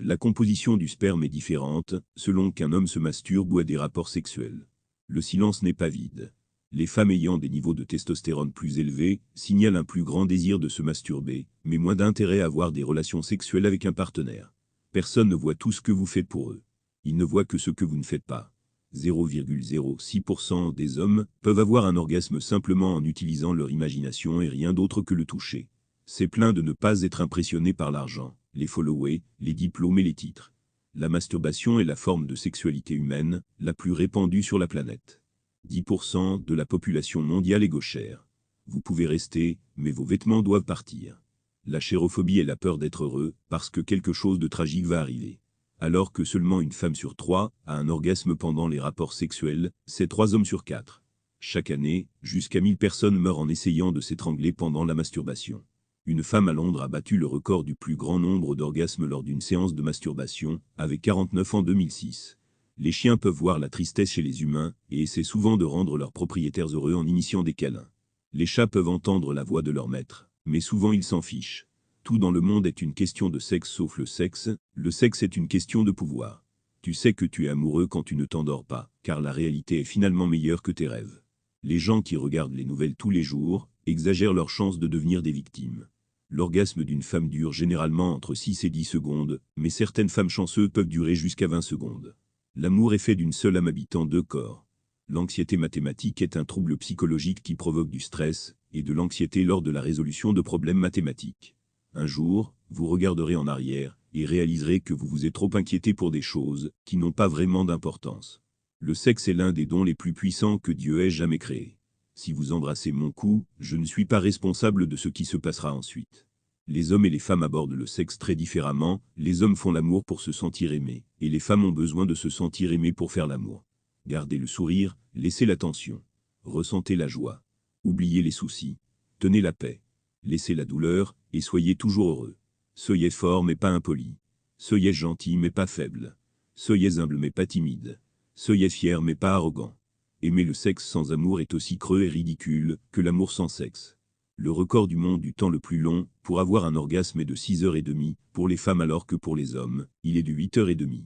La composition du sperme est différente, selon qu'un homme se masturbe ou a des rapports sexuels. Le silence n'est pas vide. Les femmes ayant des niveaux de testostérone plus élevés signalent un plus grand désir de se masturber, mais moins d'intérêt à avoir des relations sexuelles avec un partenaire. Personne ne voit tout ce que vous faites pour eux. Ils ne voient que ce que vous ne faites pas. 0,06% des hommes peuvent avoir un orgasme simplement en utilisant leur imagination et rien d'autre que le toucher. C'est plein de ne pas être impressionné par l'argent, les followers, les diplômes et les titres. La masturbation est la forme de sexualité humaine la plus répandue sur la planète. 10% de la population mondiale est gauchère. Vous pouvez rester, mais vos vêtements doivent partir. La chérophobie est la peur d'être heureux, parce que quelque chose de tragique va arriver. Alors que seulement une femme sur 3 a un orgasme pendant les rapports sexuels, c'est 3 hommes sur 4. Chaque année, jusqu'à 1000 personnes meurent en essayant de s'étrangler pendant la masturbation. Une femme à Londres a battu le record du plus grand nombre d'orgasmes lors d'une séance de masturbation, avec 49 en 2006. Les chiens peuvent voir la tristesse chez les humains, et essaient souvent de rendre leurs propriétaires heureux en initiant des câlins. Les chats peuvent entendre la voix de leur maître, mais souvent ils s'en fichent. Tout dans le monde est une question de sexe sauf le sexe est une question de pouvoir. Tu sais que tu es amoureux quand tu ne t'endors pas, car la réalité est finalement meilleure que tes rêves. Les gens qui regardent les nouvelles tous les jours exagèrent leurs chances de devenir des victimes. L'orgasme d'une femme dure généralement entre 6 et 10 secondes, mais certaines femmes chanceuses peuvent durer jusqu'à 20 secondes. L'amour est fait d'une seule âme habitant 2 corps. L'anxiété mathématique est un trouble psychologique qui provoque du stress et de l'anxiété lors de la résolution de problèmes mathématiques. Un jour, vous regarderez en arrière et réaliserez que vous vous êtes trop inquiété pour des choses qui n'ont pas vraiment d'importance. Le sexe est l'un des dons les plus puissants que Dieu ait jamais créés. Si vous embrassez mon cou, je ne suis pas responsable de ce qui se passera ensuite. Les hommes et les femmes abordent le sexe très différemment, les hommes font l'amour pour se sentir aimés, et les femmes ont besoin de se sentir aimées pour faire l'amour. Gardez le sourire, laissez l'attention. Ressentez la joie. Oubliez les soucis. Tenez la paix. Laissez la douleur, et soyez toujours heureux. Soyez fort mais pas impoli. Soyez gentil mais pas faible. Soyez humble mais pas timide. Soyez fier mais pas arrogant. Aimer le sexe sans amour est aussi creux et ridicule que l'amour sans sexe. Le record du monde du temps le plus long pour avoir un orgasme est de 6h30 pour les femmes alors que pour les hommes, il est de 8h30.